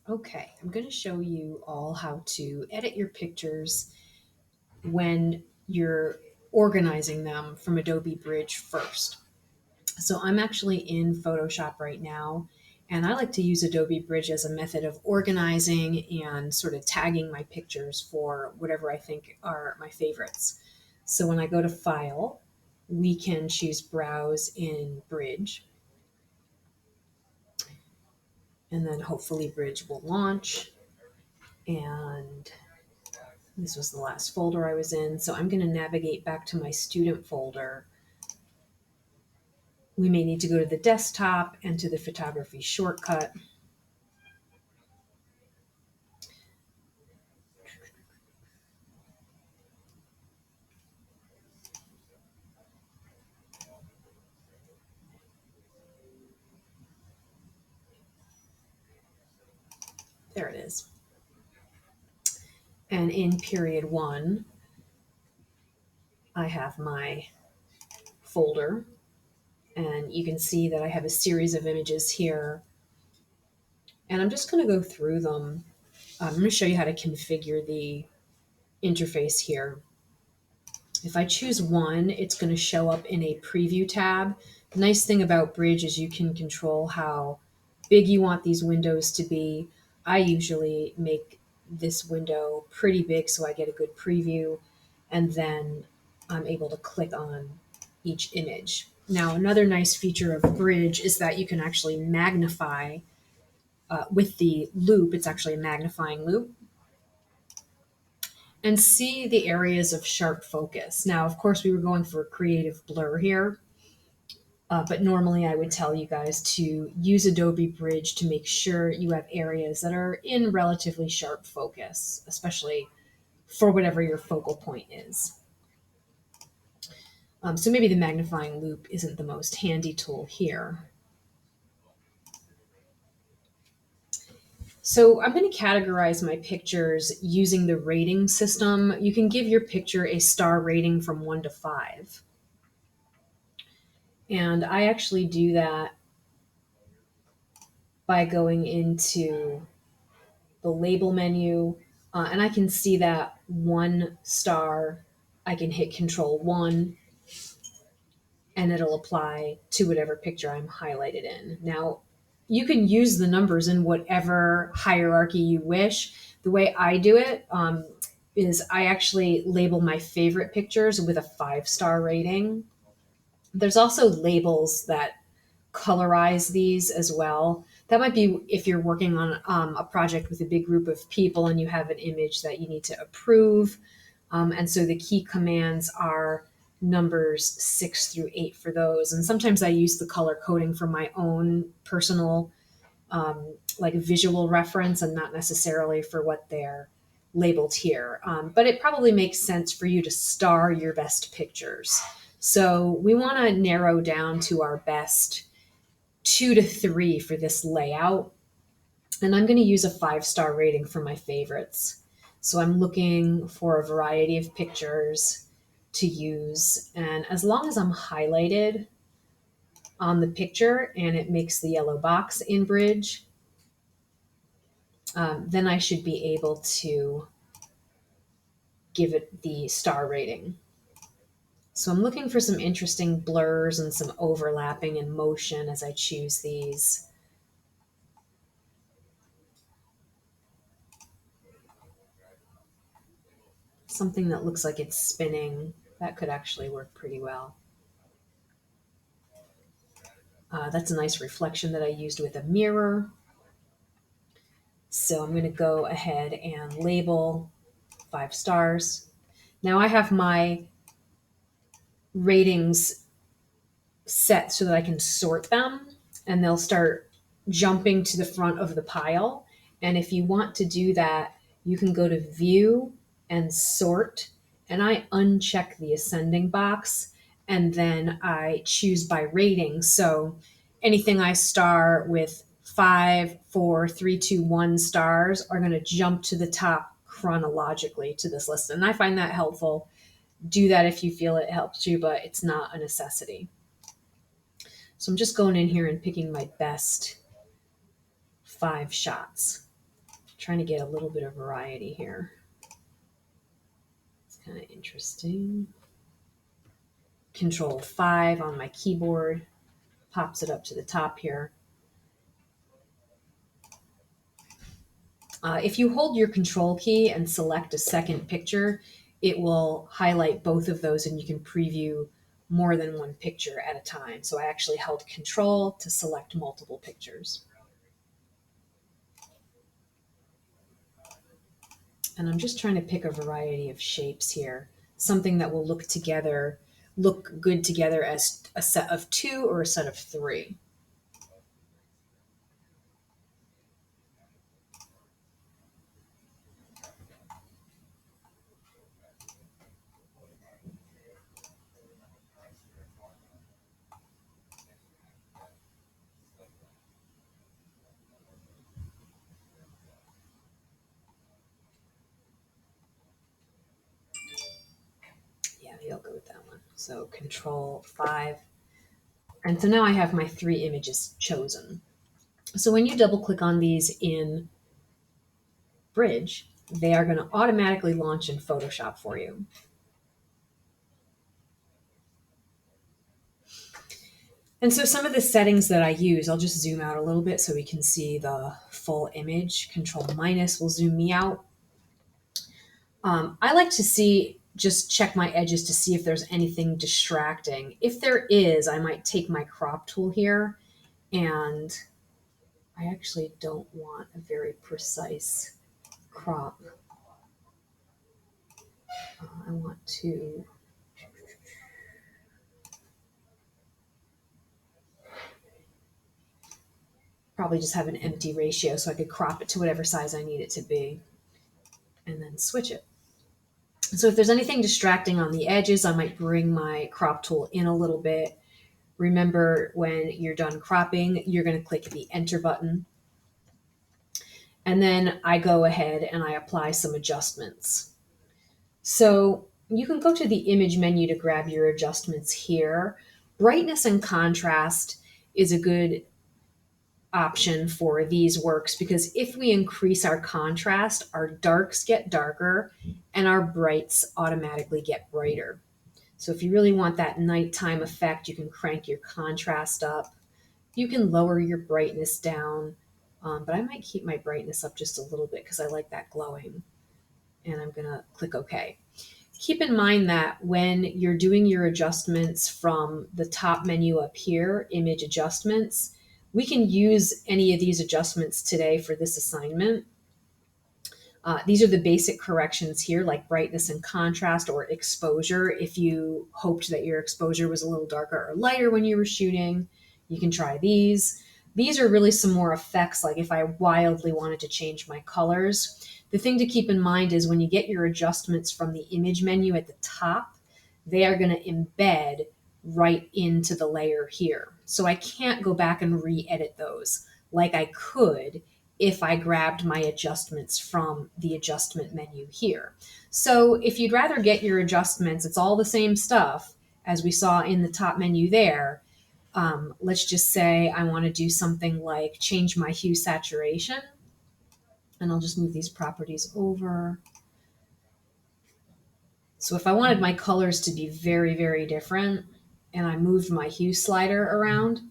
Okay, I'm going to show you all how to edit your pictures when you're organizing them from Adobe Bridge first. So I'm actually in Photoshop right now, and I like to use Adobe Bridge as a method of organizing and sort of tagging my pictures for whatever I think are my favorites. So when I go to File, we can choose Browse in Bridge, and then hopefully Bridge will launch. And this was the last folder I was in. So I'm going to navigate back to my student folder. We may need to go to the desktop and to the photography shortcut. There it is. And in period one, I have my folder, and you can see that I have a series of images here. And I'm just going to go through them. I'm going to show you how to configure the interface here. If I choose one, it's going to show up in a preview tab. The nice thing about Bridge is you can control how big you want these windows to be. I usually make this window pretty big so I get a good preview, and then I'm able to click on each image. Now, another nice feature of Bridge is that you can actually magnify with the loop. It's actually a magnifying loop, and see the areas of sharp focus. Now, of course, we were going for a creative blur here, but normally I would tell you guys to use Adobe Bridge to make sure you have areas that are in relatively sharp focus, especially for whatever your focal point is. So maybe the magnifying loop isn't the most handy tool here. So I'm going to categorize my pictures using the rating system. You can give your picture a star rating from 1 to 5. And I actually do that by going into the label menu, and I can see that 1 star. I can hit Control 1, and it'll apply to whatever picture I'm highlighted in. Now, you can use the numbers in whatever hierarchy you wish. The way I do it is I actually label my favorite pictures with a 5 star rating. There's also labels that colorize these as well. That might be if you're working on a project with a big group of people and you have an image that you need to approve. And so the key commands are numbers 6 through 8 for those. And sometimes I use the color coding for my own personal, like visual reference, and not necessarily for what they're labeled here. But it probably makes sense for you to star your best pictures. So we want to narrow down to our best 2 to 3 for this layout. And I'm going to use a 5 star rating for my favorites. So I'm looking for a variety of pictures to use. And as long as I'm highlighted on the picture and it makes the yellow box in Bridge, then I should be able to give it the star rating. So I'm looking for some interesting blurs and some overlapping and motion as I choose these. Something that looks like it's spinning, that could actually work pretty well. That's a nice reflection that I used with a mirror. So I'm going to go ahead and label 5 stars. Now I have my ratings set so that I can sort them, and they'll start jumping to the front of the pile. And if you want to do that, you can go to View and Sort, and I uncheck the ascending box, and then I choose by rating. So anything I star with 5, 4, 3, 2, 1 stars are going to jump to the top chronologically to this list. And I find that helpful. Do that if you feel it helps you, but it's not a necessity. So I'm just going in here and picking my best 5 shots. Trying to get a little bit of variety here. It's kind of interesting. Control 5 on my keyboard pops it up to the top here. If you hold your control key and select a second picture, it will highlight both of those and you can preview more than one picture at a time. So I actually held control to select multiple pictures. And I'm just trying to pick a variety of shapes here, something that will look good together as a set of 2 or a set of 3. Yeah, maybe I'll go with that one. So control 5. And so now I have my 3 images chosen. So when you double click on these in Bridge, they are going to automatically launch in Photoshop for you. And so some of the settings that I use, I'll just zoom out a little bit so we can see the full image. Control minus will zoom me out. I like to just check my edges to see if there's anything distracting. If there is, I might take my crop tool here, and I actually don't want a very precise crop. I want to probably just have an empty ratio so I could crop it to whatever size I need it to be and then switch it. So if there's anything distracting on the edges, I might bring my crop tool in a little bit. Remember, when you're done cropping, you're going to click the enter button. And then I go ahead and I apply some adjustments. So you can go to the image menu to grab your adjustments here. Brightness and contrast is a good option for these works because if we increase our contrast, our darks get darker and our brights automatically get brighter. So if you really want that nighttime effect, you can crank your contrast up. You can lower your brightness down, but I might keep my brightness up just a little bit because I like that glowing. And I'm going to click OK. Keep in mind that when you're doing your adjustments from the top menu up here, Image Adjustments, we can use any of these adjustments today for this assignment. These are the basic corrections here, like brightness and contrast or exposure. If you hoped that your exposure was a little darker or lighter when you were shooting, you can try these. These are really some more effects, like if I wildly wanted to change my colors. The thing to keep in mind is when you get your adjustments from the image menu at the top, they are going to embed right into the layer here. So I can't go back and re-edit those like I could if I grabbed my adjustments from the adjustment menu here. So if you'd rather get your adjustments, it's all the same stuff as we saw in the top menu there. Let's just say I want to do something like change my hue saturation. And I'll just move these properties over. So if I wanted my colors to be very, very different, and I moved my hue slider around,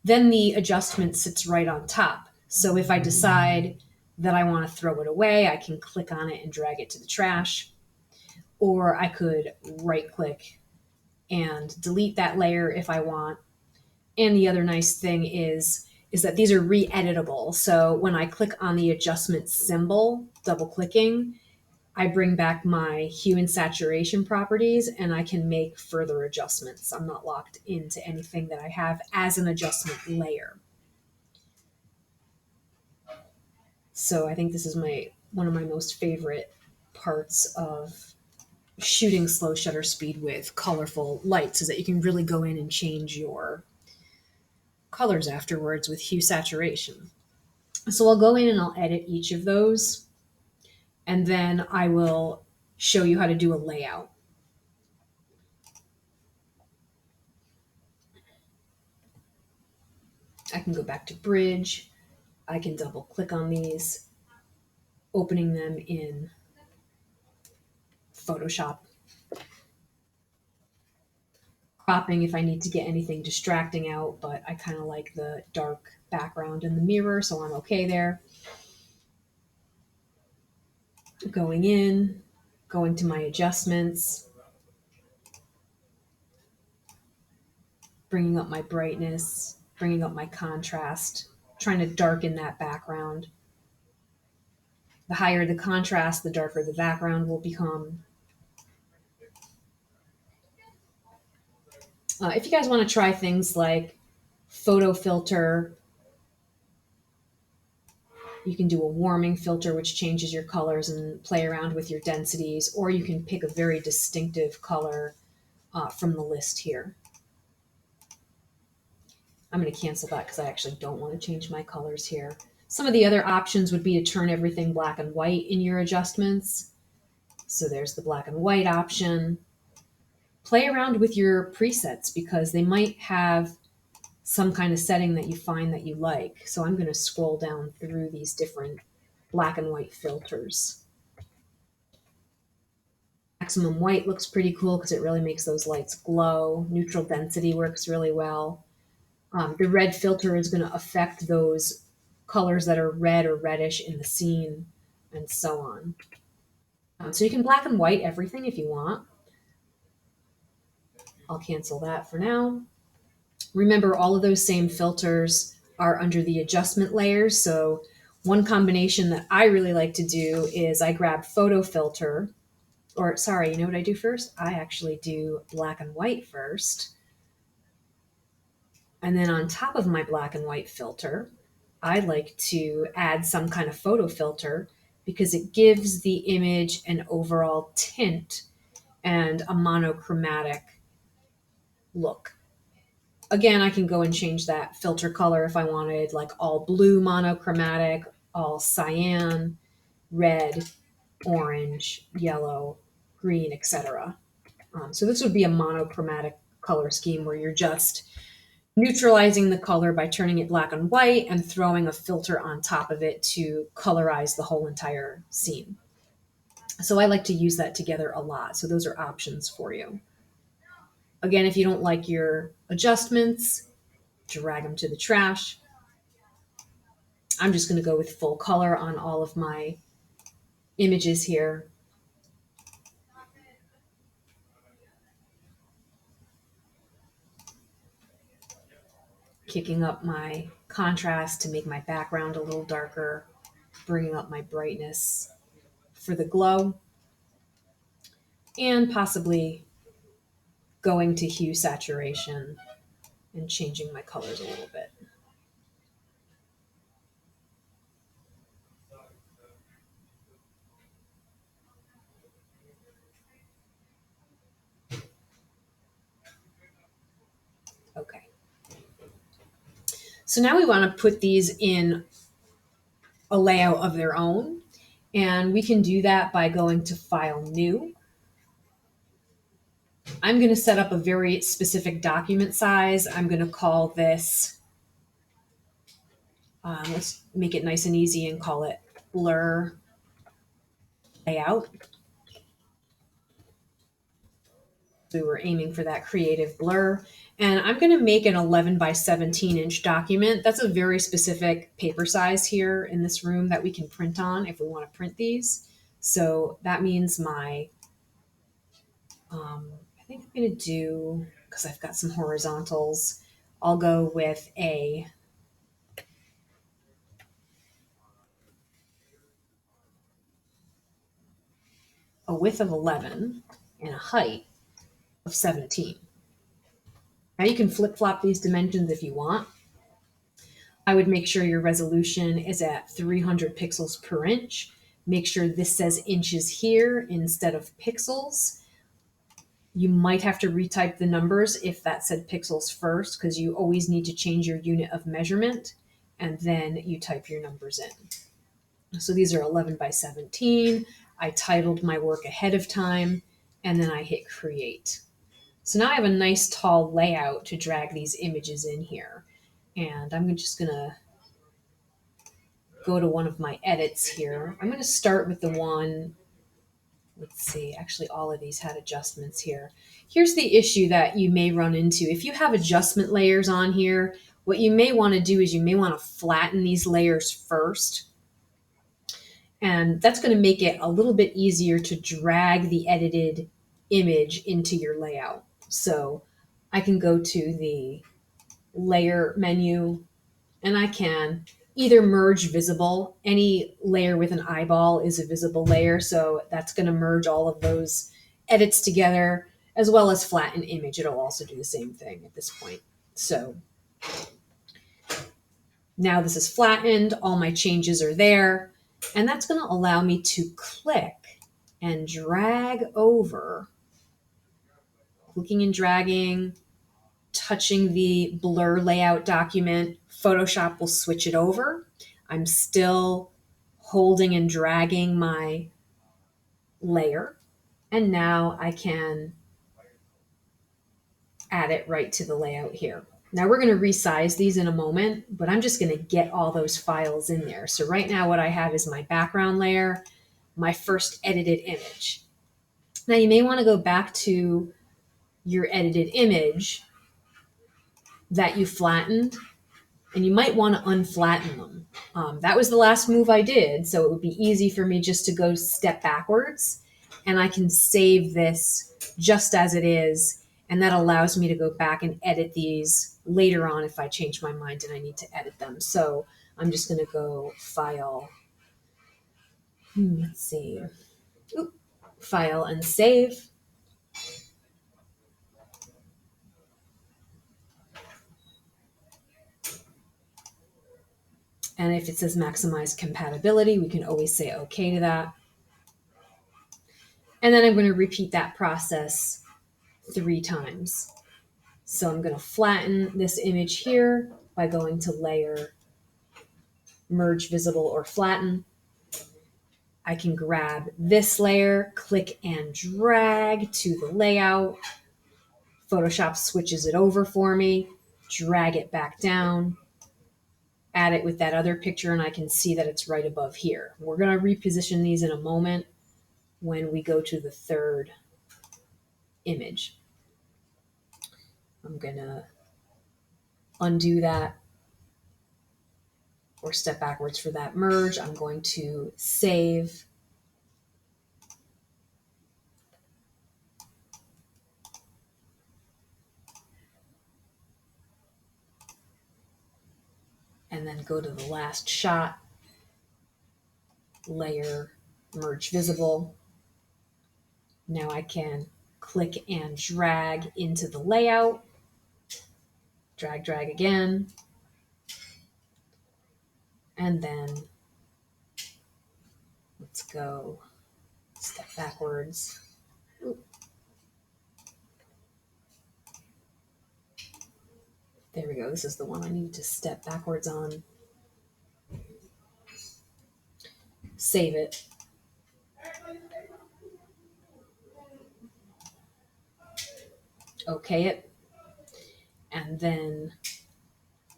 then the adjustment sits right on top. So if I decide that I want to throw it away, I can click on it and drag it to the trash. Or I could right click and delete that layer if I want. And the other nice thing is that these are re-editable. So when I click on the adjustment symbol, double clicking, I bring back my hue and saturation properties and I can make further adjustments. I'm not locked into anything that I have as an adjustment layer. So I think this is one of my most favorite parts of shooting slow shutter speed with colorful lights is that you can really go in and change your colors afterwards with hue saturation. So I'll go in and I'll edit each of those, and then I will show you how to do a layout. I can go back to Bridge. I can double click on these, opening them in Photoshop. Cropping if I need to get anything distracting out, but I kind of like the dark background in the mirror, so I'm okay there. Going in, going to my adjustments, bringing up my brightness, bringing up my contrast, trying to darken that background. The higher the contrast, the darker the background will become. If you guys want to try things like photo filter, you can do a warming filter, which changes your colors and play around with your densities, or you can pick a very distinctive color from the list here. I'm going to cancel that because I actually don't want to change my colors here. Some of the other options would be to turn everything black and white in your adjustments. So there's the black and white option. Play around with your presets because they might have some kind of setting that you find that you like. So I'm going to scroll down through these different black and white filters. Maximum white looks pretty cool because it really makes those lights glow. Neutral density works really well. The red filter is going to affect those colors that are red or reddish in the scene, and so on. So you can black and white everything if you want. I'll cancel that for now. Remember, all of those same filters are under the adjustment layers. So one combination that I really like to do is I grab photo filter, or sorry, you know what I do first? I actually do black and white first. And then on top of my black and white filter, I like to add some kind of photo filter because it gives the image an overall tint and a monochromatic look. Again, I can go and change that filter color if I wanted like all blue monochromatic, all cyan, red, orange, yellow, green, etc. So this would be a monochromatic color scheme where you're just neutralizing the color by turning it black and white and throwing a filter on top of it to colorize the whole entire scene. So I like to use that together a lot. So those are options for you. Again, if you don't like your adjustments, drag them to the trash. I'm just going to go with full color on all of my images here. Kicking up my contrast to make my background a little darker, bringing up my brightness for the glow, and possibly going to hue saturation and changing my colors a little bit. Okay. So now we want to put these in a layout of their own. And we can do that by going to File, New. I'm going to set up a very specific document size. I'm going to call this, let's make it nice and easy and call it Blur Layout. We were aiming for that creative blur. And I'm going to make an 11 by 17 inch document. That's a very specific paper size here in this room that we can print on if we want to print these. So that means my, I think I'm going to do, because I've got some horizontals, I'll go with a width of 11 and a height of 17. Now you can flip-flop these dimensions if you want. I would make sure your resolution is at 300 pixels per inch. Make sure this says inches here instead of pixels. You might have to retype the numbers if that said pixels first, because you always need to change your unit of measurement and then you type your numbers in. So these are 11 by 17. I titled my work ahead of time and then I hit create. So now I have a nice tall layout to drag these images in here. And I'm just gonna go to one of my edits here. I'm going to start with the one, let's see, actually all of these had adjustments here. Here's the issue that you may run into. If you have adjustment layers on here, what you may want to do is you may want to flatten these layers first. And that's going to make it a little bit easier to drag the edited image into your layout. So I can go to the layer menu and I can either merge visible. Any layer with an eyeball is a visible layer. So that's going to merge all of those edits together, as well as flatten image. It'll also do the same thing at this point. So now this is flattened. All my changes are there. And that's going to allow me to click and drag over, clicking and dragging, touching the blur layout document. Photoshop will switch it over. I'm still holding and dragging my layer. And now I can add it right to the layout here. Now we're going to resize these in a moment, but I'm just going to get all those files in there. So right now what I have is my background layer, my first edited image. Now you may want to go back to your edited image that you flattened, and you might want to unflatten them. That was the last move I did, so it would be easy for me just to go step backwards, and I can save this just as it is, and that allows me to go back and edit these later on if I change my mind and I need to edit them. So I'm just going to go File, let's see, File and Save. And if it says maximize compatibility, we can always say okay to that. And then I'm going to repeat that process 3 times. So I'm going to flatten this image here by going to Layer, Merge Visible or Flatten. I can grab this layer, click and drag to the layout. Photoshop switches it over for me, drag it back down, add it with that other picture, and I can see that it's right above here. We're going to reposition these in a moment when we go to the third image. I'm going to undo that or step backwards for that merge. I'm going to save. And then go to the last shot, layer, merge visible. Now I can click and drag into the layout. Drag, drag again. And then let's go step backwards. Oop. There we go. This is the one I need to step backwards on. Save it. Okay it. And then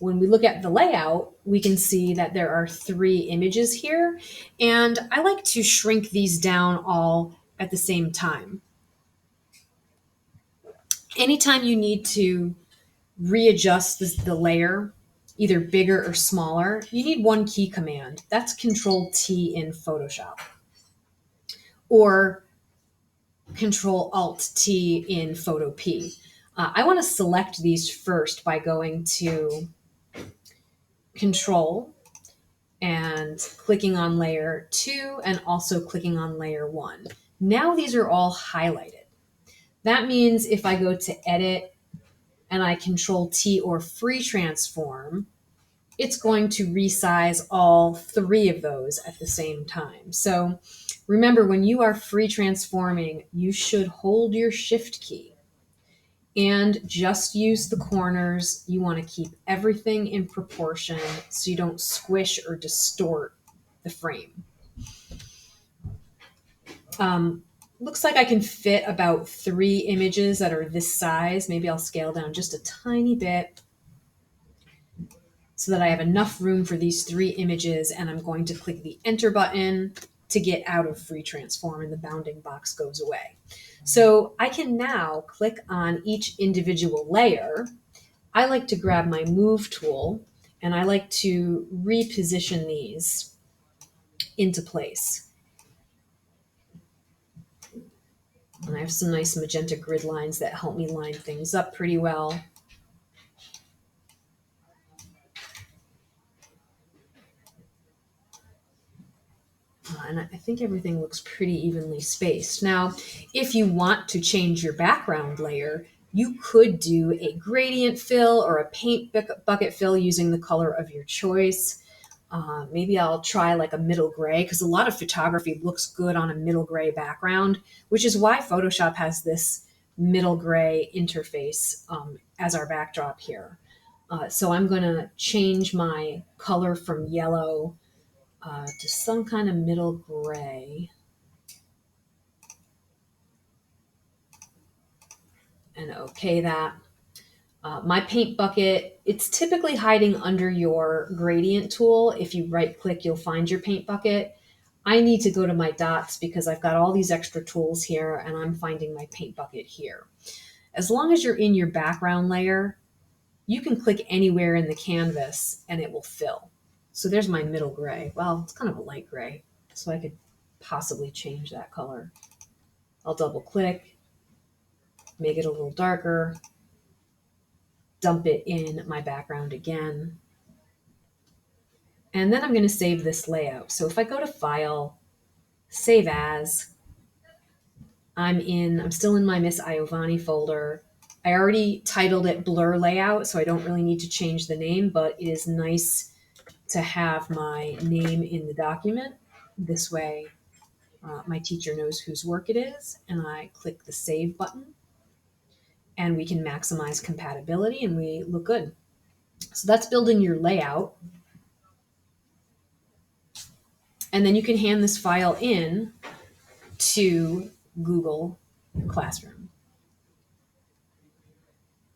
when we look at the layout, we can see that there are 3 images here. And I like to shrink these down all at the same time. Anytime you need to readjust the layer, either bigger or smaller, you need one key command. That's Control T in Photoshop. Or Control Alt T in Photo P. I want to select these first by going to Control and clicking on layer 2 and also clicking on layer 1. Now these are all highlighted. That means if I go to edit and I Control T or free transform, it's going to resize all 3 of those at the same time. So remember, when you are free transforming, you should hold your shift key and just use the corners. You want to keep everything in proportion so you don't squish or distort the frame. Looks like I can fit about 3 images that are this size. Maybe I'll scale down just a tiny bit. so that I have enough room for these 3 images, and I'm going to click the enter button to get out of free transform and the bounding box goes away. So I can now click on each individual layer. I like to grab my move tool and I like to reposition these into place. And I have some nice magenta grid lines that help me line things up pretty well. And I think everything looks pretty evenly spaced. Now, if you want to change your background layer, you could do a gradient fill or a paint bucket fill using the color of your choice. Maybe I'll try like a middle gray, because a lot of photography looks good on a middle gray background, which is why Photoshop has this middle gray interface as our backdrop here. So I'm going to change my color from yellow to some kind of middle gray. And okay that. My paint bucket, it's typically hiding under your gradient tool. If you right click, you'll find your paint bucket. I need to go to my dots because I've got all these extra tools here and I'm finding my paint bucket here. As long as you're in your background layer, you can click anywhere in the canvas and it will fill. So there's my middle gray. Well, it's kind of a light gray, so I could possibly change that color. I'll double click, make it a little darker, dump it in my background again. And then I'm going to save this layout. So if I go to File, Save As, I'm still in my Miss Iovani folder. I already titled it Blur Layout, so I don't really need to change the name, but it is nice to have my name in the document. This way, my teacher knows whose work it is, and I click the Save button, and we can maximize compatibility, and we look good. So that's building your layout. And then you can hand this file in to Google Classroom.